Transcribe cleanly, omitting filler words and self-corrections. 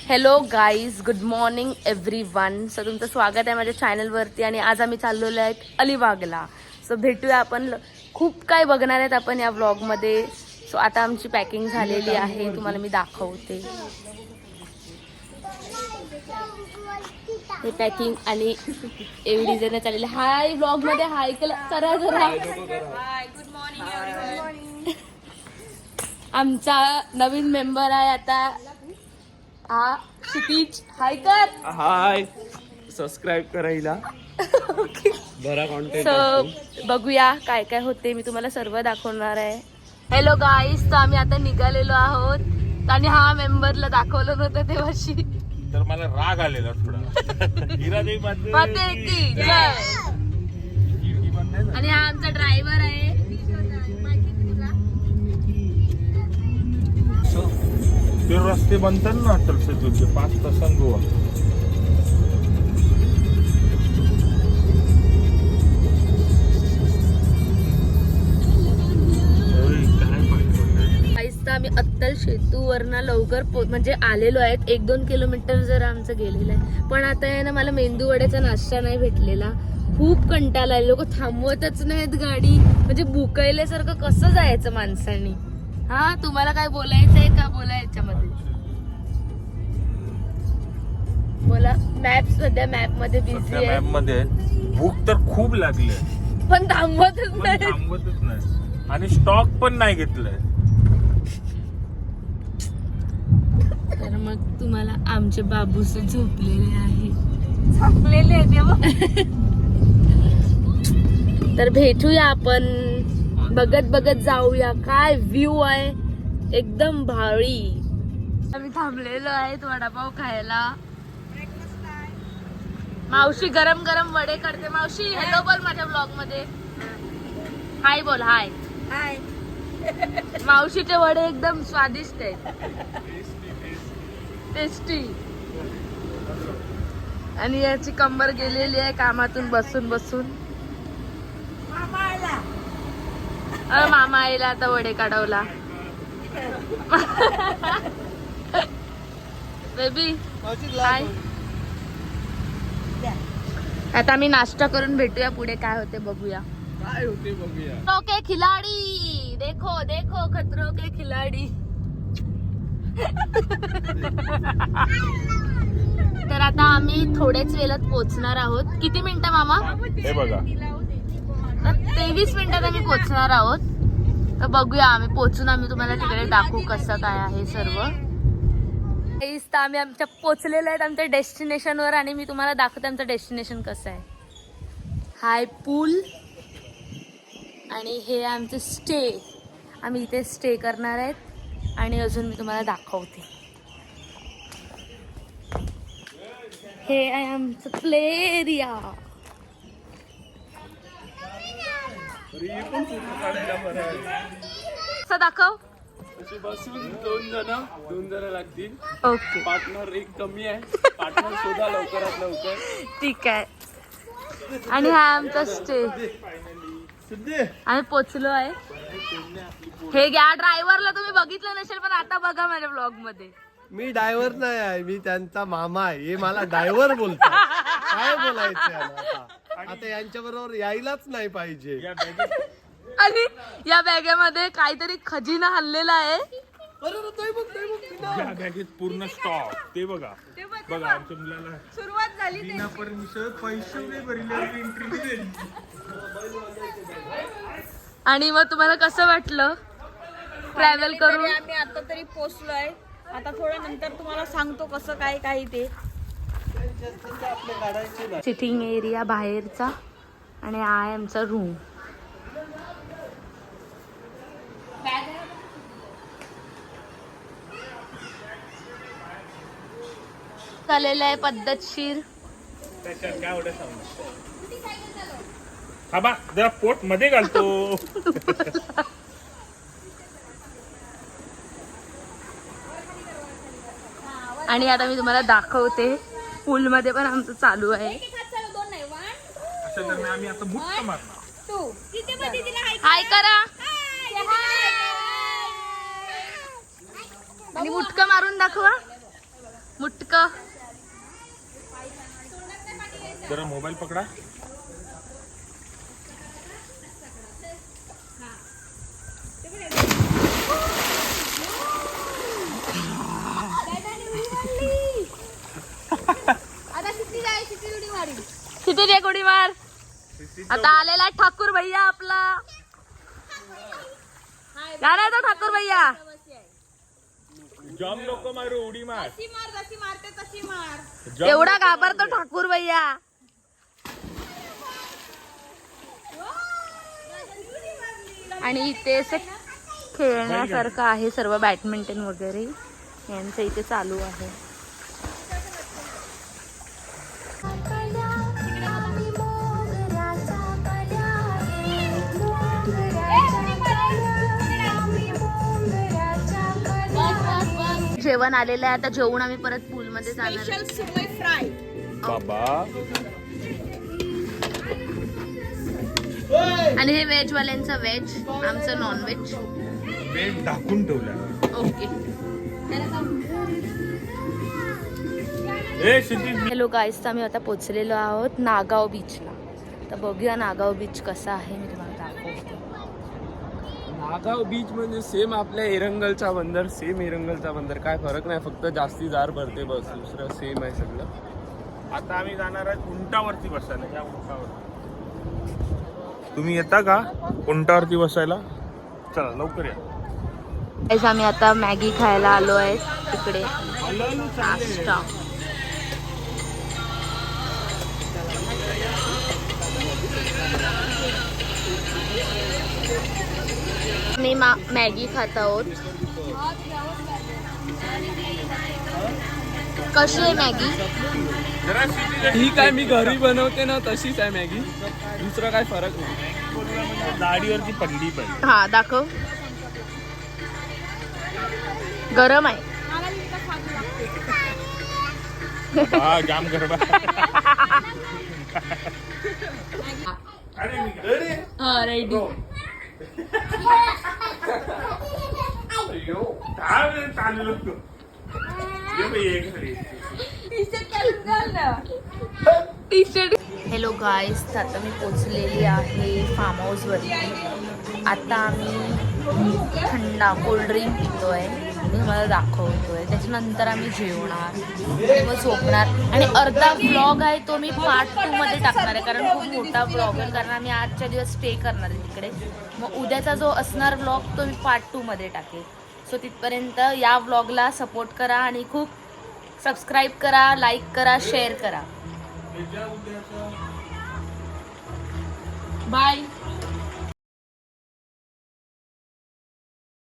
Hello guys, good morning everyone. So तुमचं स्वागत आहे माझ्या चॅनलवरती. आणि आज आम्ही चाललेलो आहेत अलिबागला. सो भेटूया आपण. खूप काय बघणार आहेत आपण या व्लॉगमध्ये. सो आता आमची पॅकिंग झालेली आहे, तुम्हाला मी दाखवते. हे पॅकिंग आणि एवढी जण चाललेली. हाय व्लॉगमध्ये हाय करा जरा. Good morning. आमचा नवीन मेंबर आहे आता हा क्षितिज. हाय कर. हाय, सबस्क्राईब करायला. बरा कॉन्टेंट. सो बघूया काय काय होते, मी तुम्हाला सर्व दाखवणार आहे. हॅलो गाईस, तर आम्ही आता निघालेलो आहोत आणि हा मेंबरला दाखवलं नव्हतं तेव्हाशी, तर मला राग आलेला थोडा. हिरादेवी माते की जय. आणि हा आमचा ड्रायव्हर आहे. ते रस्ते बनतात ना अटल सेतूचे 5 तासां गोवा. आम्ही अत्तल सेतूवरनं लवकर म्हणजे आलेलो आहेत. 1-2 किलोमीटर जर आमचं गेलेलं आहे. पण आता आहे ना, मला मेंदू वड्याचा नाश्ता नाही भेटलेला. खूप कंटाळा आले. लोक थांबवतच नाहीत गाडी. म्हणजे बुकयल्यासारखं कसं जायचं माणसांनी. हा, तुम्हाला काय बोलायचंय का? बोला याच्यामध्ये बोला. मॅप सध्या मॅप मध्ये बिझी आहे. मॅप मध्ये भूक तर खूप लागली, पण थांबवतच नाही. थांबतच नाही. आणि स्टॉक पण नाही घेतलाय. तर मग तुम्हाला आमचे बाबूस झोपलेले आहे. झोपलेले आहे तेव्हा. तर भेटूया आपण. बघत बघत जाऊया. काय व्ह्यू आहे, एकदम भारी. आम्ही थांबलेलो आहे वडापाव खायला. मावशी गरम गरम वडे करते. मावशी हॅलो बोल माझ्या ब्लॉग मध्ये. हाय बोल. हाय हाय. मावशीचे वडे एकदम स्वादिष्ट आहेत, टेस्टी. आणि याची कंबर गेलेली आहे कामातून बसून बसून. मामा आईला आता वडे काढवला. Baby hi. आता आम्ही नाश्ता करून भेटूया. पुढे काय होते बघूया. काय होते बघूया. खतरों के खिलाडी, देखो देखो खतरों के खिलाडी. तर आता आम्ही थोड्याच वेळात पोहोचणार आहोत. किती मिनिटं मामा? हे बघा, 23 मिनिटात आम्ही पोहोचणार आहोत. तर बघूया, आम्ही पोहोचून आम्ही तुम्हाला तिकडे दाखवू कसं काय आहे सर्व. तर आम्ही आमच्या पोहोचलेलो आहेत आमच्या डेस्टिनेशनवर. आणि मी तुम्हाला दाखवते आमचं डेस्टिनेशन कसं आहे. हाय पूल. आणि हे आमचं स्टे. आम्ही इथे स्टे करणार आहेत. आणि अजून मी तुम्हाला दाखवते. हे आहे आमचं प्ले एरिया. असं दाखव. बसून दोन जण लागतील. ओके, पार्टनर एक कमी आहे. पार्टनर शोधा लवकरात लवकर. ठीक आहे. आणि हा आमचा स्टे. आम्ही पोचलो आहे. हे घ्या, ड्रायव्हरला तुम्ही बघितलं नसेल पण आता बघा माझ्या ब्लॉग मध्ये. मी ड्रायव्हर नाही आहे, मी त्यांचा मामा आहे. हे मला ड्रायव्हर बोलतात. काय बोलायचं आता यांच्या बरोबर यायलाच नाही पाहिजे. आणि या बॅगेमध्ये काहीतरी खजिना हल्लेला आहे. या बॅगेत पूर्ण स्टॉक. ते बघा बघा, आमच्या मुलाला सुरुवात झाली. बिना परमिशन पैसे नाही भरले एंट्री दिली. आणि मग तुम्हाला कसं वाटलं ट्रॅव्हल करून? आम्ही आता तरी पोहोचलोय. आता थोड्या नंतर तुम्हाला सांगतो कसं काय काय ते. सिटिंग एरिया बाहेरचा. आणि हा आहे आमचा रूम. चालेलं आहे पद्धतशीर. त्याच्यात काय एवढं सांगू. हा बा, जरा पोट मध्ये घालतो. आणि आता मी तुम्हाला दाखवते. पूल मध्ये पण आमचं चालू आहे. अशा दरम्यान आम्ही आता बुट्ट मारणार. हाय करा. आणि मुटका मारून दाखवा. मुटका जरा मोबाईल पकडा. किती रे गोडी मार. आता आलेला आहे ठाकूर भैया आपला. जाणार तो ठाकूर भैया. जॉम लोक मारू उडी मार. जशी मारते तशी मार. जॉम एवढा नको घाबरतो मारू. ठाकूर भैया. आणि इथे असं खेळण्यासारखं आहे सर्व, बॅडमिंटन वगैरे यांचं इथे चालू आहे. जेवण आलेलं आहे. आता जेवून आम्ही परत पूल मध्ये जाणार. स्पेशल सुरमई फ्राय. बाबा आणि हे व्हेज वाल्यांचं व्हेज, आमचं नॉन व्हेज. वेळ ढाकून ठेवला. ओके. ए सिद्धी हॅलो गाईस, तर आम्ही आता पोचलेलो आहोत नागाव बीचला. तर बघूया नागाव बीच कसा आहे, मी तुम्हाला दाखवते. नागाव बीच म्हणजे सेम आपल्या एरंगलचा बंदर, सेम एरंगलचा बंदर. काय फरक नाही, फक्त जास्ती जार भरते बस, दुसरं सेम आहे सगळं. आता आम्ही जाणार आहे उंटावरती बसायला. या उंटावर तुम्ही येता का उंटावरती बसायला? चला लवकर या. गाईस, आम्ही आता मॅगी खायला आलो आहे तिकडे. नाश्ता. मी मॅगी खात आहोत. कशी आहे मॅगी? जरा सिद्धी ठीक आहे, मी घरी बनवते ना तशीच आहे मॅगी, दुसरं काय फरक नाही. दाढीवरती पडली पाहिजे. हा दाखव. गरम आहे. हा जाम गरबा. रेडी. चालू टी शर्ट. हॅलो गाईस, आता मी पोचलेली आहे फार्म हाऊस वरती. आता आम्ही थंडा कोल्ड्रिंक पितोय, मी तुम्हाला दाखवतोय. त्याच्यानंतर आम्ही जेवणार आणि मग झोपणार. आणि अर्धा ब्लॉग आहे तो मी पार्ट 2 मध्ये टाकणार आहे, कारण खूप मोठा ब्लॉग आहे. कारण आम्ही आजच्या दिवस स्टे करणार आहे तिकडे. मग उद्याचा जो असणार ब्लॉग तो मी पार्ट 2 मध्ये टाकेल. सो तिथपर्यंत या ब्लॉगला सपोर्ट करा आणि खूप सबस्क्राईब करा, लाईक करा, शेअर करा. बाय.